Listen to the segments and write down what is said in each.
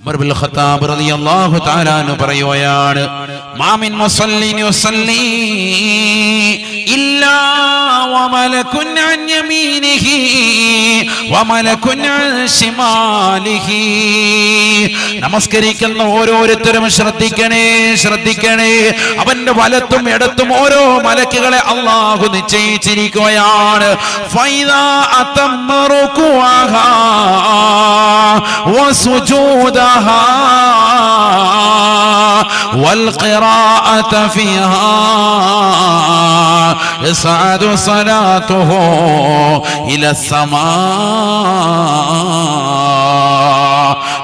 Umar bin Khattab റളിയല്ലാഹു തആല അൻഹു പറയുകയാണ്, മാമിൻ മുസല്ലിൻ യുസല്ലി ഇല്ലാ വമലകുൻ അൻ യമീനിഹി വമലകുൻ അൻ ശിമാലിഹി. നമസ്കരിക്കുന്ന ഓരോരുത്തരും ശ്രദ്ധിക്കണേ, അവന്റെ വലത്തും ഇടത്തും ഓരോ മലക്കുകളെ അല്ലാഹു നിശ്ചയിച്ചിരിക്കുകയാണ്. ഫൈദാ അതമ്മ റുകൂഅഹാ വസുജൂദഹാ والقراءة فيها يصعد صلاته إلى السماء.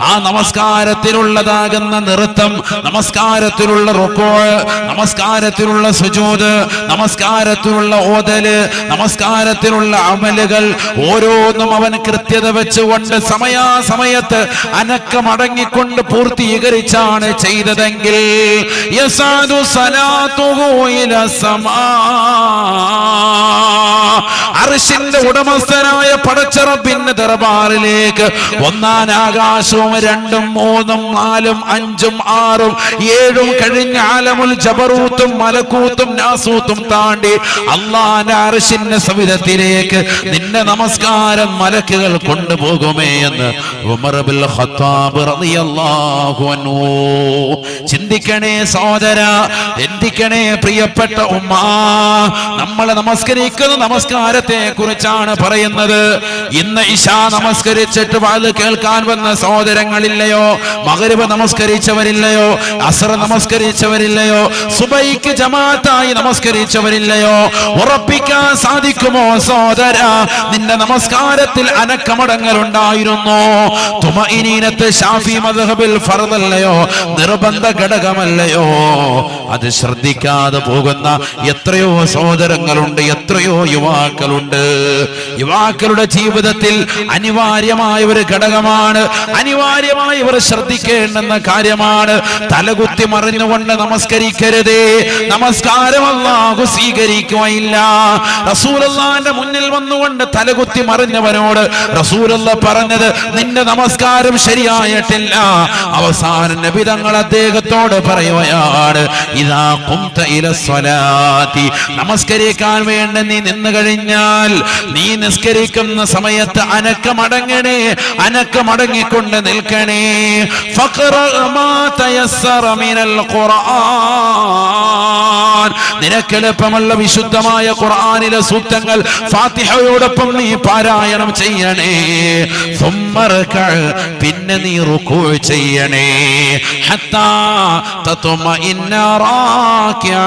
ആ നമസ്കാരത്തിലുള്ളതാകുന്ന നൃത്തം, നമസ്കാരത്തിലുള്ള റുകൂഅ്, നമസ്കാരത്തിലുള്ള സുജൂദ്, നമസ്കാരത്തിലുള്ള ഓതല്, നമസ്കാരത്തിലുള്ള അമലുകൾ ഓരോന്നും അവൻ കൃത്യത വെച്ചുകൊണ്ട് സമയാസമയത്ത് അനക്കമടങ്ങിക്കൊണ്ട് പൂർത്തീകരിച്ചാണ് ചെയ്തതെങ്കിൽ യസാദു സലാത്തുഹു ഇല സമാ, അർശിന്റെ ഉടമസ്ഥനായ പടച്ച റബ്ബിന്റെ ദർബാറിലേക്ക് ഒന്നാം ആകാശവും 2ഉം 3ഉം 4ഉം 5ഉം 6ഉം 7ഉം കഴിഞ്ഞ ആലമുൽ ജബറൂത്തും മലക്കൂത്തും നാസൂത്തും താണ്ടി അല്ലാഹുവിന്റെ അർശിന്റെ സവിധത്തിലേക്ക് നിന്റെ നമസ്കാരം മലക്കുകൾ കൊണ്ടുപോകുമേ എന്ന് ഉമർ ബിൻ ഖത്താബ് റളിയല്ലാഹു അൻഹു. ചിന്തിക്കണേ സഹോദര, ചിന്തിക്കണേ പ്രിയപ്പെട്ട ഉമ്മ, നമ്മൾ നമസ്കരിക്കുന്ന നമസ്കാരത്തെ കുറിച്ചാണ് പറയുന്നത്. ഇന്ന് ഇശാ നമസ്കരിച്ചിട്ട് വാത് കേൾക്കാൻ വന്ന സഹോദരങ്ങളില്ലയോ? മഗ്രിബ് നമസ്കരിച്ചവരില്ലയോ? അസ്ർ നമസ്കരിച്ചവരില്ലയോ? സുബൈക്ക് ജമാഅത്തായി നമസ്കരിച്ചവരില്ലയോ? ഉറപ്പിക്കാൻ സാധിക്കുമോ സഹോദര, നിന്റെ നമസ്കാരത്തിൽ അനക്കമടങ്ങലുണ്ടായിരുന്നു? തുമഇനീനത്ത് ശാഫി മദ്ഹബിൽ ഫർദല്ലയോ, നിർബന്ധ ഘടകമല്ലയോ? അത് ശ്രദ്ധിക്കാതെ പോകുന്ന എത്രയോ സഹോദരങ്ങളുണ്ട്, എത്രയോ യുവാക്കളുണ്ട്. യുവാക്കളുടെ ജീവിതത്തിൽ അനിവാര്യമായ ഒരു ഘടകമാണ്, അനിവാര്യമായി ഇവർ ശ്രദ്ധിക്കേണ്ടുന്ന കാര്യമാണ്. തലകുത്തി മറിഞ്ഞുകൊണ്ട് നമസ്കരിക്കരുതേ, നമസ്കാരം അല്ലാഹു സ്വീകരിക്കുകയില്ല. റസൂലുള്ളാഹിന്റെ മുന്നിൽ വന്നുകൊണ്ട് തലകുത്തി മറിഞ്ഞവനോട് റസൂലുള്ളാഹി പറഞ്ഞത്, നിന്റെ നമസ്കാരം ശരിയായിട്ടില്ല. അവസാനം നബി തങ്ങൾ അദ്ദേഹത്തോട് പറയുകയാണ്, ഇദാ ഖുംത ഇലസ്സലാത്തി, നമസ്കരിക്കാൻ വേണ്ടി നീ നിന്ന് കഴിഞ്ഞാൽ, നീ നിസ്കരിക്കുന്ന സമയത്ത് അനക്കമടങ്ങണേ, അനക്കമടങ്ങിക്കൊണ്ട് നിൽക്കണേ. ഫഖറ മാ തയസ്സറ മിനൽ ഖുർആൻ, നിനക്കെളുപ്പമുള്ള വിശുദ്ധമായ ഖുർആനിലെ സൂക്തങ്ങൾ ഫാത്തിഹയോടൊപ്പം നീ പാരായണം ചെയ്യണേ. പിന്നെ നീ റുകൂഅ് ചെയ്യണേ. ഹത്താ തത്മഇന്ന റാകിഅ,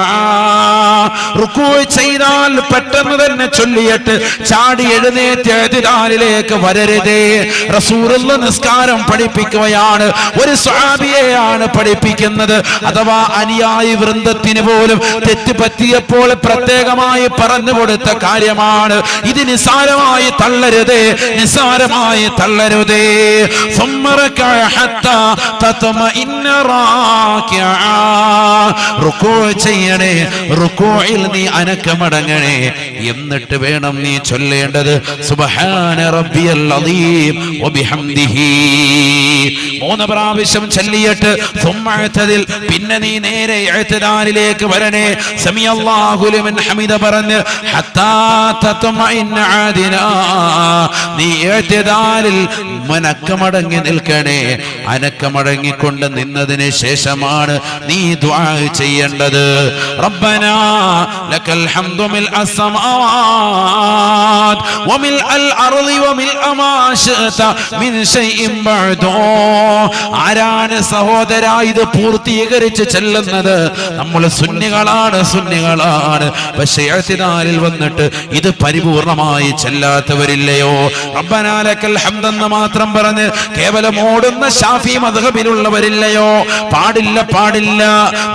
റുകൂഅ് ചെയ്താൽ പെട്ടെന്ന് തന്നെ ചൊല്ലിയിട്ട് ചാടി എഴുന്നേറ്റ് ഇഅ്തിദാലിലേക്ക് വരരുതേ. റസൂലുള്ളാഹി നിസ്കാരം പഠിപ്പിക്കുകയാണ്, ഒരു സ്വഹാബിയെയാണ് പഠിപ്പിക്കുന്നത്. അഥവാ അനുയായി വൃന്ദത്തിന് പോലും തെറ്റ് പറ്റിയപ്പോൾ പ്രത്യേകമായി പറഞ്ഞു കൊടുത്ത കാര്യമാണ്. ഇത് നിസ്സാരമായി തള്ളരുതേ, നിസ്സാരമായി തള്ളരുതേ. റുകൂഅ് ചെയ്യണേ, റുകൂഇൽ നീ അനക്കമടങ്ങണേ. എന്നിട്ട് വേണം നീ ചൊല്ലേണ്ടത് സുബ്ഹാന റബ്ബിയൽ അദീം വബിഹംദിഹി. 3 പ്രാവശ്യം ചൊല്ലിയിട്ട് പിന്നെ നീ നേരെ ഇഅ്തിദാലിലേക്ക് വരണേ. സമിഅല്ലാഹു ലിമൻ ഹമിദ പറഞ്ഞ് ഹത്താ തത്മഇന്ന ആദിനാ, നീ ഇഅ്തിദാലിൽ അനക്കമടങ്ങി നിൽക്കണേ. അനക്കമടങ്ങിക്കൊണ്ട് നിന്നതിന് ശേഷമാണ് നീ ദുആ ചെയ്യേണ്ടത്. റബ്ബനാ ലക്കൽ ഹംദു മിൽ അസ്സമാവാത് വമിൽ അൽ അർളി വമിൽ മാ ശഅത മിൻ ശൈഇൻ ബഅദു. ആരാണ് സഹോദരാ ഇത് പൂർത്തീകരിച്ച് ചെല്ലുന്നത്? നമ്മൾ സുന്നികളാണ്. പക്ഷേ ഇഅ്തിദാലിൽ വന്നിട്ട് ഇത് പരിപൂർണമായി ചെല്ലാത്തവരില്ലയോ? റബ്ബനാ ലക്കൽ ഹംദ് എന്ന് മാത്രം പറഞ്ഞ് കേവലം ഓടുന്ന ശാഫി മദ്ഹബിലുള്ളവരില്ലയോ? പാടില്ല.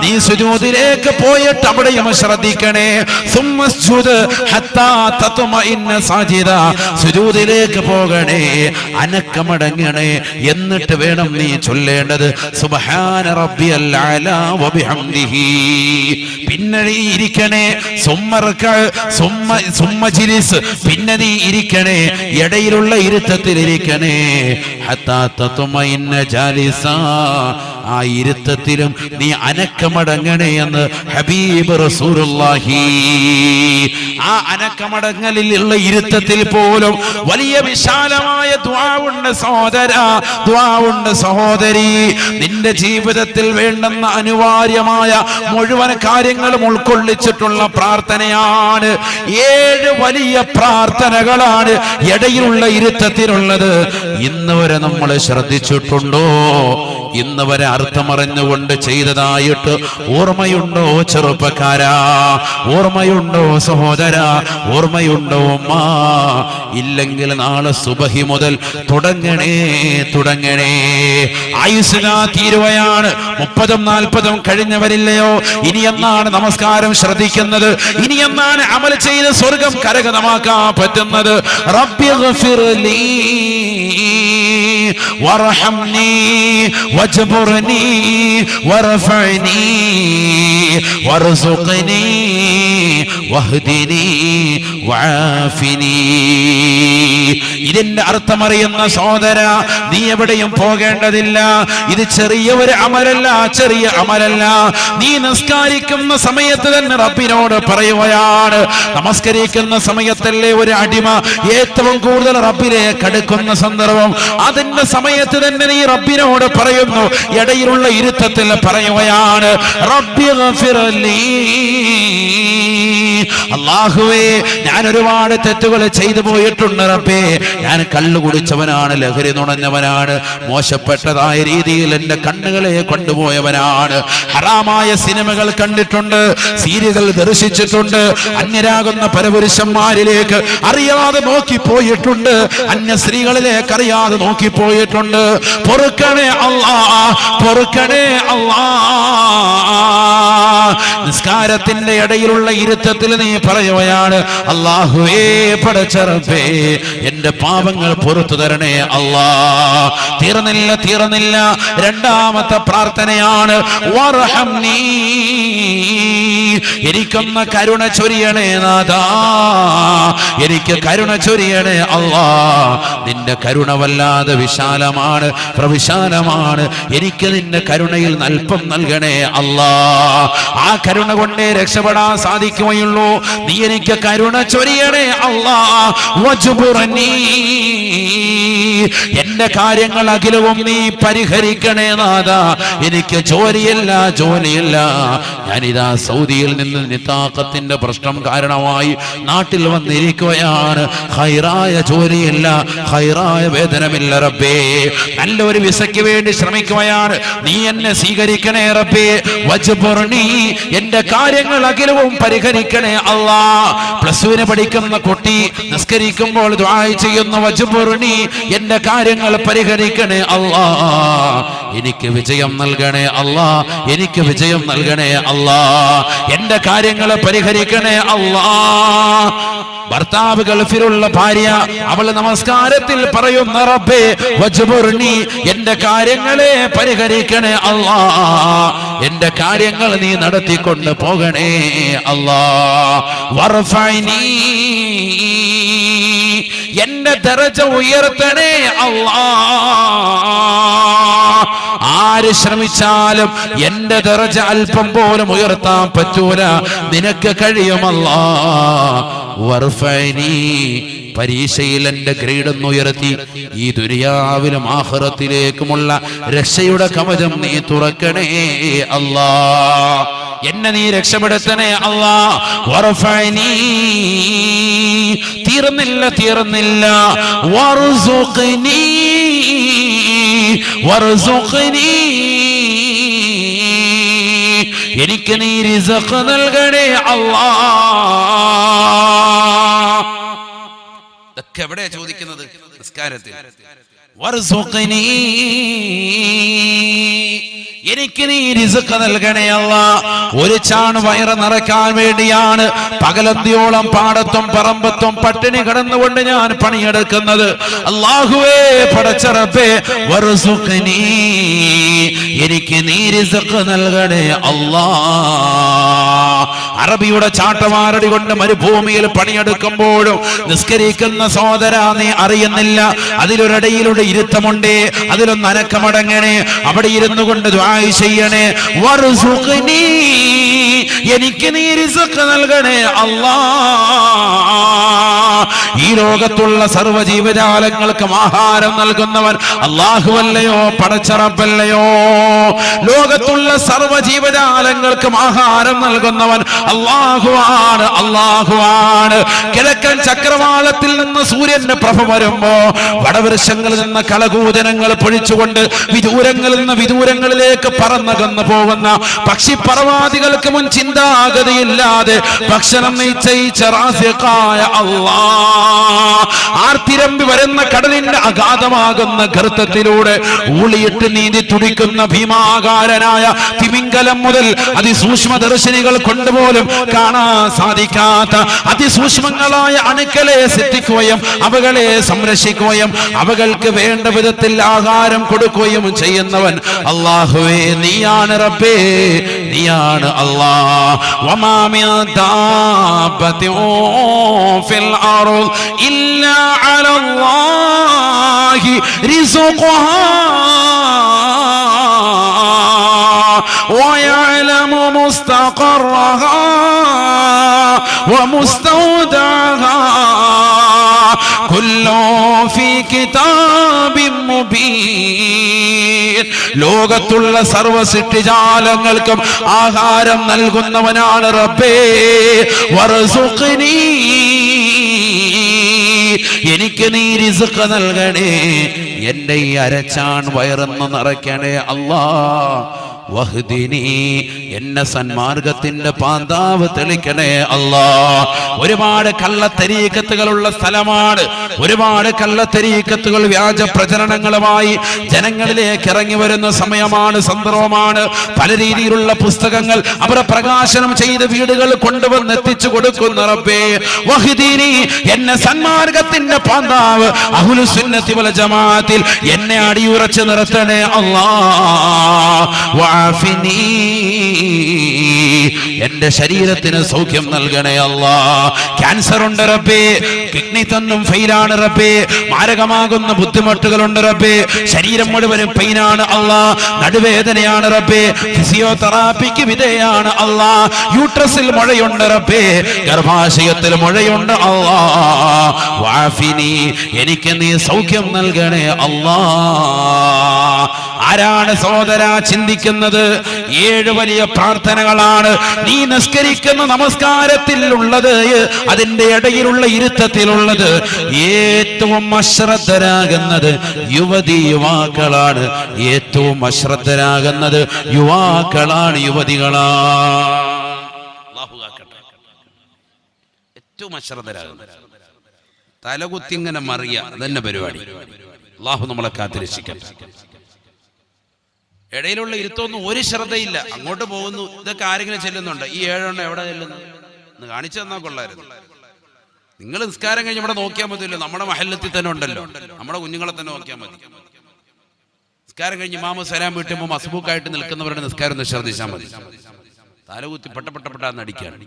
നീ സുജൂദിലേക്ക് പോയിട്ട് അവിടെയും ശ്രദ്ധിക്കണേ. സുമ്മസ്ജുദ് ഹത്താ തത്മഇന്ന സാജിദ, സുജൂദിലേക്ക് പോകണേ, അനക്കമടങ്ങണേ. എന്നിട്ട് വേണം നീ ചൊല്ലേണ്ടത് സുബ്ഹാന റബ്ബിയൽ അലാ വബിഹംദിഹി. പിന്നെ നീ ഇരിക്കണേ സുമ്മ ജിലിസ്, പിന്നെ നീ ഇരിക്കണേ ഇടയിലുള്ള ഇരുത്തത്തിൽ ഇരിക്കണേ. ഹത്താ തത്മഇന്ന ജാലിസാ, ആ ഇരുത്തത്തിലും നീ അനക്കമടങ്ങണേ എന്ന് ഹബീബ് റസൂലുള്ളാഹി. ആ അനക്കമടങ്ങലിലുള്ള ഇരുത്തത്തിൽ പോലും വലിയ വിശാലമായ ദുആ ഉണ്ട് സഹോദരാ, ദുആ ഉണ്ട് സഹോദരി. നിന്റെ ജീവിതത്തിൽ വേണ്ടുന്ന അനിവാര്യമായ മുഴുവൻ കാര്യങ്ങളും ഉൾക്കൊള്ളിച്ചിട്ടുള്ള പ്രാർത്ഥനയാണ്. 7 വലിയ പ്രാർത്ഥനകളാണ് ഇടയിലുള്ള ഇരുത്തത്തിനുള്ളത്. ഇന്ന് വരെ നമ്മൾ ശ്രദ്ധിച്ചിട്ടുണ്ടോ? ഇന്ന് വരെ അർത്ഥമറിഞ്ഞുകൊണ്ട് ചെയ്തതായിട്ട് ഓർമ്മയുണ്ടോ ചെറുപ്പക്കാരാ? ഓർമ്മയുണ്ടോ സഹോദരാ? ഓർമ്മയുണ്ടോ ഉമ്മ? ഇല്ലെങ്കിൽ നാളെ സുബഹി മുതൽ തുടങ്ങണേ. ആയുസ്സുകാ തീരുവയാണ്. 30ഉം 40ഉം കഴിഞ്ഞവരില്ലയോ? ഇനി എന്നാണ് നമസ്കാരം ശ്രദ്ധിക്കുന്നത്? ഇനി എന്നാണ് അമൽ ചെയ്ത് സ്വർഗം കരഗതമാക്കാൻ പറ്റുന്നത്? റബ്ബിഗ്ഫിർലി വർഹംനി വജ്ബുർനി വർഫഅനി വർസുഖ്നി വഹ്ദിനി വആഫിനി. ഇതിന്റെ അർത്ഥമറിയുന്ന സഹോദര, നീ എവിടെയും പോകേണ്ടതില്ല. ഇത് ചെറിയ അമലല്ല. നീ നിസ്കരിക്കുന്ന സമയത്ത് തന്നെ റബ്ബിനോട് പറയുകയാണ്. നമസ്കരിക്കുന്ന സമയത്തല്ലേ ഒരു അടിമ ഏറ്റവും കൂടുതൽ റബ്ബിലേക്ക് അടുക്കുന്ന സന്ദർഭം. അതിന്റെ സമയത്ത് തന്നെ നീ റബ്ബിനോട് പറയുന്നു. ഇടയിലുള്ള ഇരുത്തത്തിൽ പറയുകയാണ്, റബ്ബിഗ്ഫിർലി, അല്ലാഹുവേ ഞാൻ ഒരുപാട് തെറ്റുകൾ ചെയ്തു പോയിട്ടുണ്ട് റബ്ബേ. ഞാൻ കള്ളു കുടിച്ചവനാണ്, ലഹരി നുണഞ്ഞവനാണ്, മോശപ്പെട്ടതായ രീതിയിൽ എന്റെ കണ്ണുകളെ കൊണ്ടുപോയവനാണ്, ഹറാമായ സിനിമകൾ കണ്ടിട്ടുണ്ട്, സീരിയലുകൾ ദർശിച്ചിട്ടുണ്ട്, അന്യരാകുന്ന പരപുരുഷന്മാരിലേക്ക് അറിയാതെ നോക്കിപ്പോയിട്ടുണ്ട്, അന്യ സ്ത്രീകളിലേക്ക് അറിയാതെ നോക്കിപ്പോയിട്ടുണ്ട്. പൊറുക്കണേ അല്ലാ, പൊറുക്കണേ അല്ലാ. നിസ്കാരത്തിന്റെ ഇടയിലുള്ള ഇരുത്തത്തിൽ നീ പറയുകയാണ്, അല്ലാഹുവേ പടച്ച റബ്ബേ എന്റെ പാപങ്ങൾ പുറത്തു തരണേ അല്ലാ. തീർന്നില്ല. രണ്ടാമത്തെ പ്രാർത്ഥനയാണ്, വർഹംനി, എനിക്കൊന്ന് കരുണ ചൊരിയണേ നാഥാ, എനിക്ക് കരുണ ചൊരിയണേ അല്ലാ. നിന്റെ കരുണ വല്ലാതെ വിശാലമാണ്, പ്രവിശാലമാണ്. എനിക്ക് നിന്റെ കരുണയിൽ അല്പം നൽകണേ അല്ലാ. ആ കരുണ കൊണ്ടേ രക്ഷപ്പെടാൻ സാധിക്കുകയുള്ളൂ. നീ എനിക്ക് കരുണ ചൊരിയണേ അല്ലാ. വജ്ബുർനി, എന്റെ കാര്യങ്ങൾ അഖിലവും നീ പരിഹരിക്കണേ നാഥാ. എനിക്ക് ജോലിയില്ല. ഞാനിതാ സൗദിയിൽ നിന്ന് നിതാഖത്തിന്റെ പ്രശ്നം കാരണമായി നാട്ടിൽ വന്നിരിക്കുകയാണ്. ഹൈറായ ജോലിയില്ല, ഹൈറായ വേതനമില്ല റബ്ബേ. നല്ലൊരു വിസയ്ക്ക് വേണ്ടി ശ്രമിക്കുകയാണ്. നീ എന്നെ സ്വീകരിക്കണേ റബ്ബേ. വജ്ബുർനി, എന്റെ കാര്യങ്ങൾ അഖിലവും പരിഹരിക്കണേ അല്ലാ. +2 പഠിക്കുന്ന കുട്ടി നിസ്കരിക്കുമ്പോൾ ദുആ ചെയ്യുന്നു, വജ്ബുർനി, എന്റെ കാര്യങ്ങൾ പരിഹരിക്കണേ അല്ലാ. എനിക്ക് വിജയം നൽകണേ അല്ലാ, എനിക്ക് വിജയം നൽകണേ അല്ലാ. എന്റെ കാര്യങ്ങൾ പരിഹരിക്കണേ അല്ലാ. ഭർത്താവ് ഗൾഫിലുള്ള ഭാര്യ, അവൾ നമസ്കാരത്തിൽ പറയുന്ന റബ്ബേ വജ്ബുർനി, എന്റെ കാര്യങ്ങളെ പരിഹരിക്കണേ അല്ലാ. എന്റെ കാര്യങ്ങൾ നീ നടത്തിക്കൊണ്ട് പോകണേ അല്ലാ. വർഫഅനി, എന്റെ ദറജ ഉയർത്തണേ അല്ലാ. ആര് ശ്രമിച്ചാലും എന്റെ ദറജ അല്പം പോലും ഉയർത്താൻ പറ്റൂല, നിനക്ക് കഴിയുമല്ലാ. വർഫഅനി, പരീക്ഷയിൽ എന്റെ ഗ്രേഡ് ഒന്ന് ഉയർത്തി ഈ ദുനിയാവിലും ആഖിറത്തിലേക്കുമുള്ള രക്ഷയുടെ കവചം നീ തുറക്കണേ അല്ലാ. എന്നെ നീ രക്ഷപ്പെടുത്തണേ അല്ലാ. വർഫഅനി, തീർന്നില്ല. വർസുഖ്നി, എനിക്ക് നീ റിസ്ഖ് നൽകണേ അല്ലാ. ഇതൊക്കെ എവിടെയാ ചോദിക്കുന്നത്? നിസ്കാരത്തിൽ. വർസുഖ്നി, എനിക്ക് നീ റിസ്ക് നൽകണേ അല്ലാ. ഒരു ചാണ് വയറ് നിറയ്ക്കാൻ വേണ്ടിയാണ് പകലന്തിയോളം പാടത്തും പറമ്പത്തും പട്ടിണി കിടന്നുകൊണ്ട് ഞാൻ പണിയെടുക്കുന്നത്. അല്ലാഹുവേ പടച്ച റബ്ബേ വർസുഖ്നി, എനിക്ക് നീ റിസ്ക് നൽകണേ അല്ലാ. അറബിയുടെ ചാട്ടവാറടി കൊണ്ട് മരുഭൂമിയിൽ പണിയെടുക്കുമ്പോഴും നിസ്കരിക്കുന്ന സഹോദരാ നീ അറിയുന്നില്ല, അതിലൊരിടയിലൂടെ ഇരുത്തമുണ്ടേ, അതിലൊന്ന് അനക്കമടങ്ങണേ, അവിടെ ഇരുന്നു കൊണ്ട് ദുആ ചെയ്യണേ. വർസുഖ്നി, എനിക്ക് നീ റിസ്ക് നൽകണേ അല്ലാ. ഈ ലോകത്തുള്ള സർവ്വ ജീവജാലങ്ങൾക്കും ആഹാരം നൽകുന്നവൻ അല്ലാഹുവല്ലയോ, പടച്ച റബ്ബല്ലയോ. ലോകത്തുള്ള സർവ്വ ജീവജാലങ്ങൾക്കും ആഹാരം നൽകുന്നവൻ അല്ലാഹുവാണ്, അല്ലാഹുവാണ്. കിഴക്കൻ ചക്രവാളത്തിൽ നിന്ന് സൂര്യന്റെ പ്രഭ വരുമ്പോ വടവൃക്ഷങ്ങളിൽ നിന്ന് കളകൂജനങ്ങൾ പൊഴിച്ചുകൊണ്ട് വിദൂരങ്ങളിൽ നിന്ന് വിദൂരങ്ങളിലേക്ക് പറന്നകന്നു പോകുന്ന പക്ഷിപ്പറവാദികൾക്ക് മുൻ ചിന്താഗതിയില്ലാതെ ഭക്ഷണം നിശ്ചയിച്ച റാസിഖായ അല്ലാഹ് ആർത്തിരമ്പി വരുന്ന കടലിന്റെ അഗാധമാകുന്ന ഗർത്തത്തിലൂടെ ഊളിയിട്ട് നീന്തി തുടിക്കുന്ന ഭീമാകാരനായ തിമിംഗലം മുതൽ അതിസൂക്ഷ്മദർശിനികൾ കൊണ്ടുപോലും കാണാൻ സാധിക്കാത്ത അതിസൂക്ഷ്മങ്ങളായ അണുക്കളെ സൃഷ്ടിക്കുകയും അവകളെ സംരക്ഷിക്കുകയും അവകൾക്ക് വേണ്ട വിധത്തിൽ ആഹാരം കൊടുക്കുകയും ചെയ്യുന്നവൻ അല്ലാഹുവേ നീയാണ് റബ്ബേ, നീയാണ് അല്ലാഹ്. വമാ മിൻ ദാബത്തിൻ ഫിൽ അർദ് ഇല്ലാ അലല്ലാഹി റിസ്ഖുഹാ ويعلم مستقرها ومستودعها كل في كتاب مبين. ലോകത്തുള്ള സർവ്വ സൃഷ്ടിജാലങ്ങൾക്കും ആഹാരം നൽകുന്നവനാണ് റബ്ബേ. വർസുഖ്നി, എനിക്ക് നീ റിസ്ക് നൽകണേ, എന്റെ ഈ അരച്ചാൻ വയറെന്ന് നിറയ്ക്കണേ അല്ലാഹ്. വഹ്ദിനി, എന്നെ സന്മാർഗത്തിന്റെ പാന്താവ് തെളിക്കണേ അല്ലാഹ്. ഒരുപാട് കള്ളത്തരീക്കത്തുകളുള്ള സ്ഥലമാണ്, ഒരുപാട് കള്ളത്തരീക്കത്തുകൾ വ്യാജ പ്രചരണങ്ങളുമായി ജനങ്ങളിലേക്ക് ഇറങ്ങി വരുന്ന സമയമാണ്, സന്ദർഭമാണ്. പല രീതിയിലുള്ള പുസ്തകങ്ങൾ അവർ പ്രകാശനം ചെയ്ത് വീടുകൾ കൊണ്ടുവന്ന് എത്തിച്ചു കൊടുക്കുന്ന റബ്ബേ വഹ്ദിനി, എന്നെ സന്മാർഗത്തിന്റെ പാന്താവ് അഹ്ലുസ് സുന്നത്തി വൽ ജമാഅത്തിൽ എന്നെ അടിയുറച്ച് നിർത്തണേ അല്ലാഹ്. എന്റെ ശരീരത്തിന് സൗഖ്യം നൽകണേ അല്ലാഹ്. ക്യാൻസർ ഉണ്ട് റബ്ബേ, കിഡ്നി തന്നും ഫെയിലാണ് റബ്ബേ, മാരകമാകുന്ന ബുദ്ധിമുട്ടുകളുണ്ട് റബ്ബേ, ശരീരം മുഴുവനും പെയിനാണ് അല്ലാഹ്, നടുവേദനയാണ് റബ്ബേ, ഫിസിയോതെറാപ്പിക്ക് വിധേയാണ് അല്ലാഹ്, യൂട്രസിൽ മുഴയുണ്ട് റബ്ബേ, ഗർഭാശയത്തിൽ മുഴയുണ്ട് അല്ലാഹ്. വാഫിനി, എനിക്ക് നീ സൗഖ്യം നൽകണേ അല്ലാഹ്. ആരാണ് സഹോദരാ ചിന്തിക്കുന്നത്? 7 വലിയ പ്രാർത്ഥനകളാണ് നീ നിസ്കരിക്കുന്ന നമസ്കാരത്തിൽ ഉള്ളത്, അതിന്റെ ഇടയിലുള്ള ഇരുത്തത്തിലുള്ളത്. ഏറ്റവും അശ്രദ്ധരാകുന്നത് യുവതിയുവാക്കളാണ്, ഏറ്റവും അശ്രദ്ധരാകുന്നത് യുവാക്കളാണ്, യുവതികളാണ്. ഏറ്റവും അശ്രദ്ധരാകുന്നത് തലകുത്തി ഇങ്ങനെ മറിയ, അതന്നെ പരിപാടി. അല്ലാഹു നമ്മളെ കാത്തിരക്ഷിക്കട്ടെ. ഇടയിലുള്ള ഇരുത്തൊന്നും ഒരു ശ്രദ്ധയില്ല, അങ്ങോട്ട് പോകുന്നു. ഇതൊക്കെ ആരെങ്കിലും ചെല്ലുന്നുണ്ട്? ഈ 7 എണ്ണം എവിടെ ചെല്ലുന്നു എന്ന് കാണിച്ചു തന്നാൽ കൊള്ളായിരുന്നു. നിങ്ങൾ നിസ്കാരം കഴിഞ്ഞ് ഇവിടെ നോക്കിയാൽ മതിയല്ലോ, നമ്മുടെ മഹല്ലത്തിൽ തന്നെ ഉണ്ടല്ലോ, നമ്മുടെ കുഞ്ഞുങ്ങളെ തന്നെ നോക്കിയാൽ മതി. നിസ്കാരം കഴിഞ്ഞ് ഇമാമ സലാം വീട്ടുമ്പോൾ മസ്ബൂക്കായിട്ട് നിൽക്കുന്നവരുടെ നിസ്കാരം ഒന്ന് ശ്രദ്ധിച്ചാൽ മതി. തലകുത്തി പെട്ടപ്പെട്ടാന്ന് അടിക്കുകയാണ്,